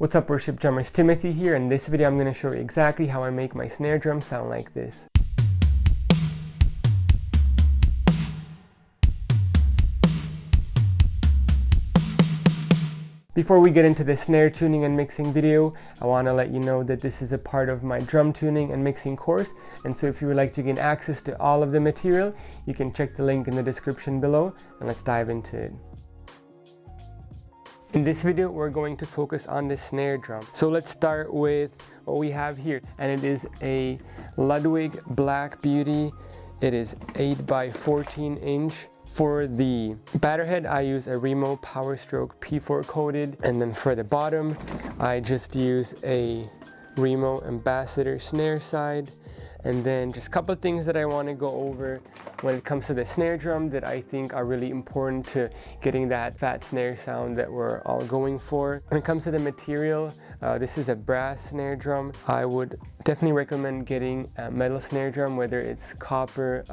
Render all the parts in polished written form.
What's up, worship drummers? Timothy here. In this video I'm going to show you exactly how I make my snare drum sound like this. Before we get into the snare tuning and mixing video, I want to let you know that this is a part of my drum tuning and mixing course, and so if you would like to gain access to all of the material, you can check the link in the description below, and let's dive into it. In this video, we're going to focus on the snare drum. So let's start with what we have here, and it is a Ludwig Black Beauty. It is 8 by 14 inch. For the batter head, I use a Remo Power Stroke P4 coated, and then for the bottom, I just use a Remo Ambassador snare side. And then just a couple of things that I want to go over when it comes to the snare drum that I think are really important to getting that fat snare sound that we're all going for. When it comes to the material, this is a brass snare drum. I would definitely recommend getting a metal snare drum, whether it's copper,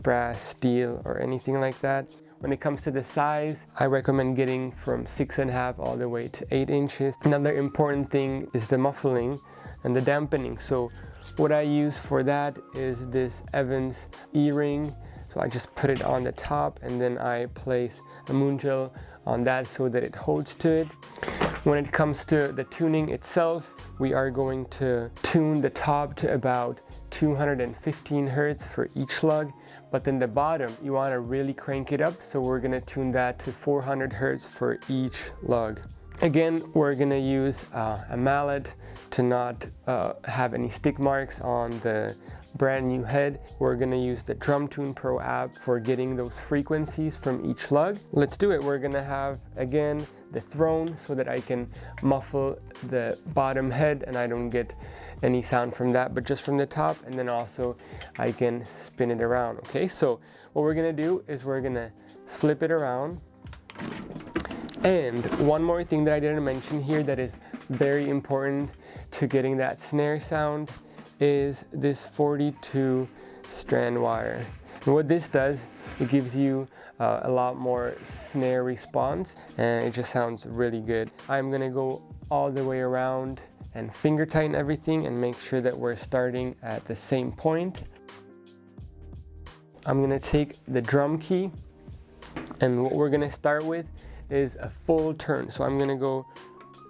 brass, steel, or anything like that. When it comes to the size, I recommend getting from 6.5 all the way to 8 inches. Another important thing is the muffling and the dampening. So what I use for that is this Evans E-ring. So I just put it on the top, and then I place a moon gel on that so that it holds to it. When it comes to the tuning itself, we are going to tune the top to about 215 Hertz for each lug, but then the bottom, you want to really crank it up, so we're going to tune that to 400 Hertz for each lug. Again, we're going to use a mallet to not have any stick marks on the brand new head. We're going to use the Drum Tune Pro app for getting those frequencies from each lug. Let's do it. We're going to have, again, the throne so that I can muffle the bottom head and I don't get any sound from that, but just from the top, and then also I can spin it around. Okay, so what we're going to do is we're going to flip it around. And one more thing that I didn't mention here that is very important to getting that snare sound is this 42 strand wire. And what this does, it gives you a lot more snare response, and it just sounds really good. I'm gonna go all the way around and finger tighten everything and make sure that we're starting at the same point. I'm gonna take the drum key, and what we're gonna start with is a full turn. So I'm gonna go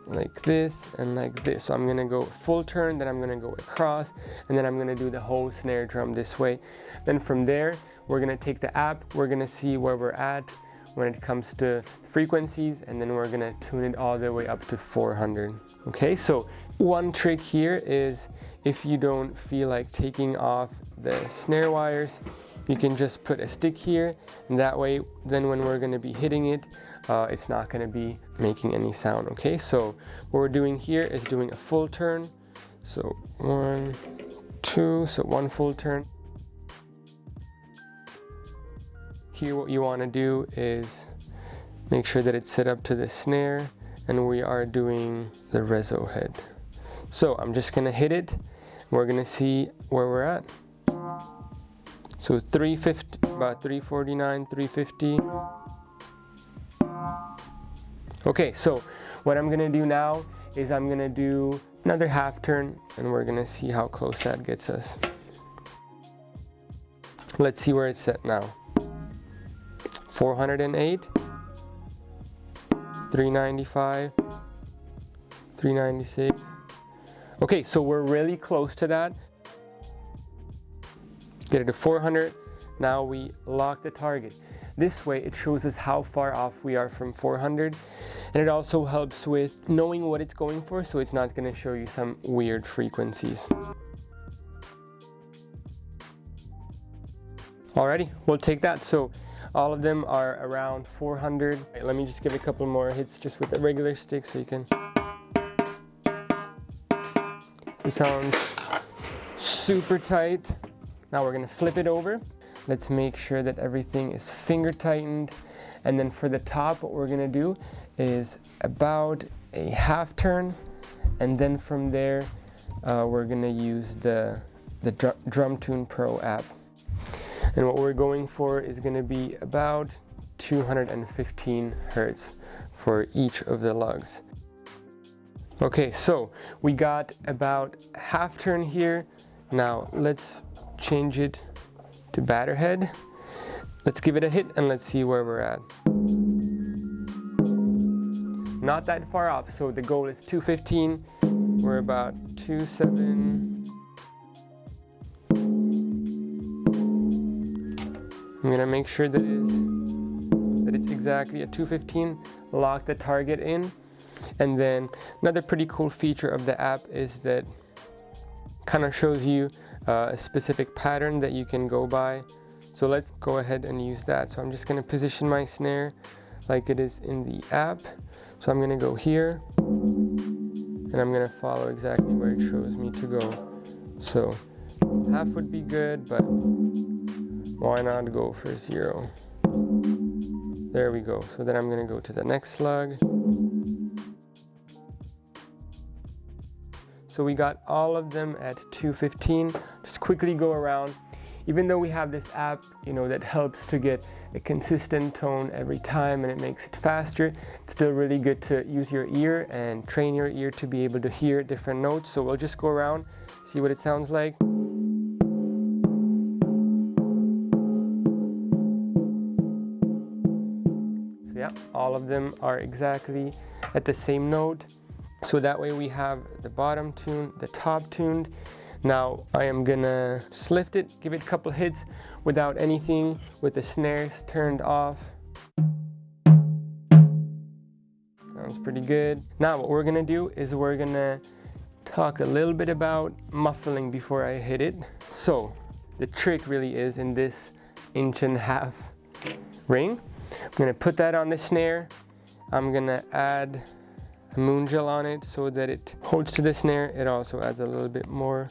like this and like this. So I'm gonna go full turn, then I'm gonna go across, and then I'm gonna do the whole snare drum this way. Then from there, we're gonna take the app, we're gonna see where we're at when it comes to frequencies, and then we're gonna tune it all the way up to 400. Okay, so one trick here is if you don't feel like taking off the snare wires, you can just put a stick here, and that way then when we're going to be hitting it, it's not going to be making any sound. Okay, so what we're doing here is doing a full turn. So 1, 2, so one full turn. Here what you want to do is make sure that it's set up to the snare, and we are doing the reso head. So I'm just going to hit it, and we're going to see where we're at. So 350, about 349, 350. Okay, so what I'm gonna do now is I'm gonna do another half turn, and we're gonna see how close that gets us. Let's see where it's set now. 408, 395, 396. Okay, so we're really close to that. Get it to 400. Now we lock the target. This way it shows us how far off we are from 400, and it also helps with knowing what it's going for, so it's not going to show you some weird frequencies. Alrighty, we'll take that. So all of them are around 400. Right, let me just give a couple more hits just with a regular stick so you can. It sounds super tight. Now we're gonna flip it over. Let's make sure that everything is finger tightened. And then for the top, what we're gonna do is about a half turn. And then from there, we're gonna use the Drum Tune Pro app. And what we're going for is gonna be about 215 Hertz for each of the lugs. Okay, so we got about half turn here. Now let's change it to batter head. Let's give it a hit and let's see where we're at. Not that far off, so the goal is 215. We're about 2.7. I'm gonna make sure that it's exactly at 215. Lock the target in. And then another pretty cool feature of the app is that kind of shows you a specific pattern that you can go by. So let's go ahead and use that. So I'm just going to position my snare like it is in the app. So I'm going to go here and I'm going to follow exactly where it shows me to go. So half would be good, but why not go for 0? There we go. So then I'm going to go to the next slug. So we got all of them at 215. Just quickly go around. Even though we have this app, that helps to get a consistent tone every time and it makes it faster, it's still really good to use your ear and train your ear to be able to hear different notes. So we'll just go around, see what it sounds like. So yeah, all of them are exactly at the same note. So that way we have the bottom tuned, the top tuned. Now I am gonna just lift it, give it a couple hits without anything, with the snares turned off. Sounds pretty good. Now what we're gonna do is we're gonna talk a little bit about muffling before I hit it. So the trick really is in this 1.5" ring. I'm gonna put that on the snare. I'm gonna add moon gel on it so that it holds to the snare. It also adds a little bit more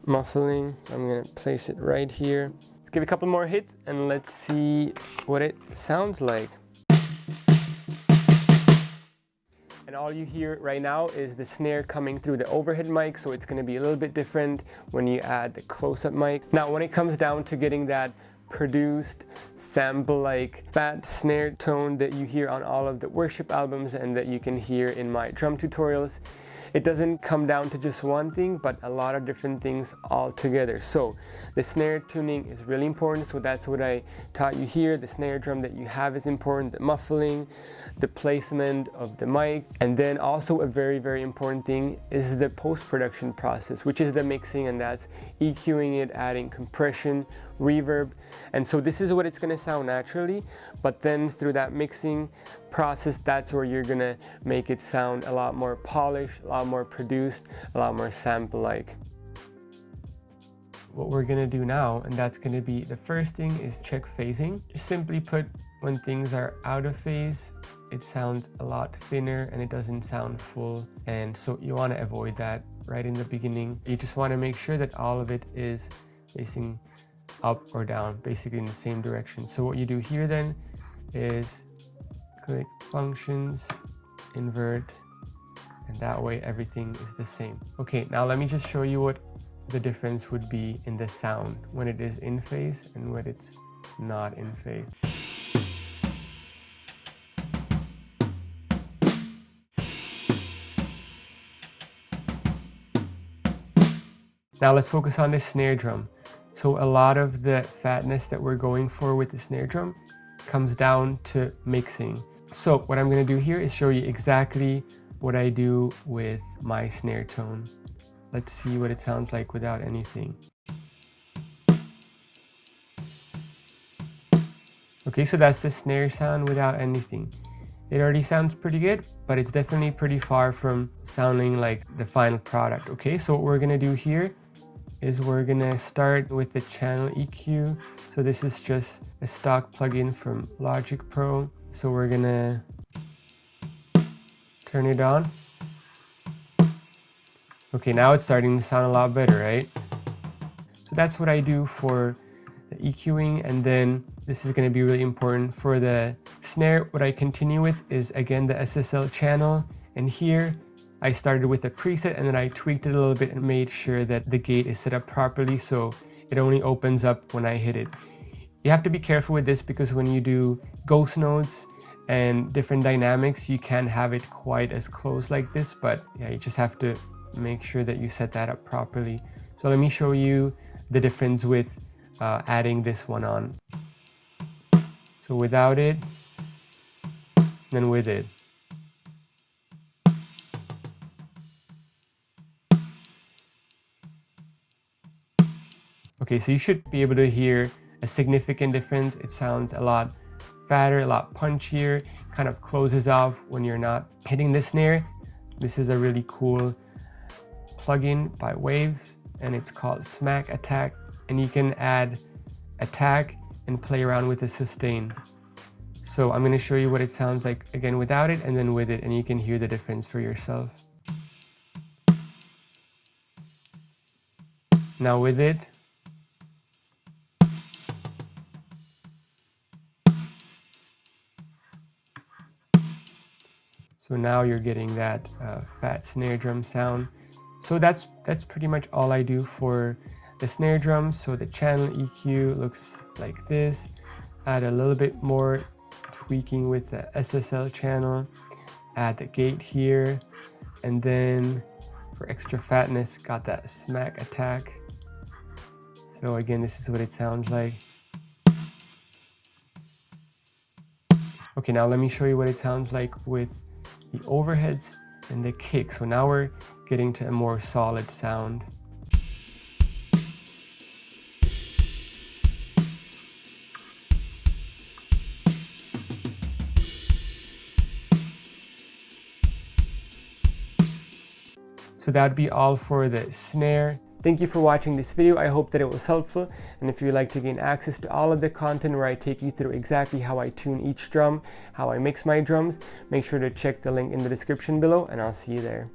muffling. I'm gonna place it right here. Let's give it a couple more hits and let's see what it sounds like. And all you hear right now is the snare coming through the overhead mic, so it's gonna be a little bit different when you add the close-up mic. Now when it comes down to getting that produced sample-like fat snare tone that you hear on all of the worship albums and that you can hear in my drum tutorials, it doesn't come down to just one thing, but a lot of different things all together. So the snare tuning is really important, so that's what I taught you here. The snare drum that you have is important, the muffling, the placement of the mic, and then also a very, very important thing is the post-production process, which is the mixing, and that's EQing it, adding compression, reverb. And so this is what it's gonna sound naturally, but then through that mixing process, that's where you're gonna make it sound a lot more polished, a lot more produced, a lot more sample-like. What we're gonna do now, and that's gonna be the first thing, is check phasing. Just simply put, when things are out of phase, it sounds a lot thinner and it doesn't sound full. And so you wanna avoid that right in the beginning. You just wanna make sure that all of it is facing up or down, basically in the same direction. So what you do here then is click functions, invert, and that way everything is the same. Okay, now let me just show you what the difference would be in the sound when it is in phase and when it's not in phase. Now let's focus on the snare drum. So a lot of the fatness that we're going for with the snare drum comes down to mixing. So what I'm gonna do here is show you exactly what I do with my snare tone. Let's see what it sounds like without anything. Okay, so that's the snare sound without anything. It already sounds pretty good, but it's definitely pretty far from sounding like the final product. Okay, so what we're gonna do here is we're gonna start with the channel EQ. So this is just a stock plugin from Logic Pro. So we're gonna turn it on. Okay, now it's starting to sound a lot better, right? So that's what I do for the EQing, and then this is gonna be really important for the snare. What I continue with is again the SSL channel, and here I started with a preset and then I tweaked it a little bit and made sure that the gate is set up properly so it only opens up when I hit it. You have to be careful with this because when you do ghost notes and different dynamics, you can have it quite as close like this, but yeah, you just have to make sure that you set that up properly. So let me show you the difference with adding this one on. So without it, then with it. Okay, so you should be able to hear a significant difference. It sounds a lot fatter, a lot punchier, kind of closes off when you're not hitting the snare. This is a really cool plugin by Waves, and it's called Smack Attack, and you can add attack and play around with the sustain. So I'm going to show you what it sounds like again without it and then with it, and you can hear the difference for yourself. Now with it. So now you're getting that fat snare drum sound. So that's pretty much all I do for the snare drum. So the channel EQ looks like this. Add a little bit more tweaking with the SSL channel. Add the gate here. And then for extra fatness, got that smack attack. So again, this is what it sounds like. Okay, now let me show you what it sounds like with the overheads and the kick. So now we're getting to a more solid sound. So that'd be all for the snare. Thank you for watching this video. I hope that it was helpful, and if you'd like to gain access to all of the content where I take you through exactly how I tune each drum, how I mix my drums, make sure to check the link in the description below, and I'll see you there.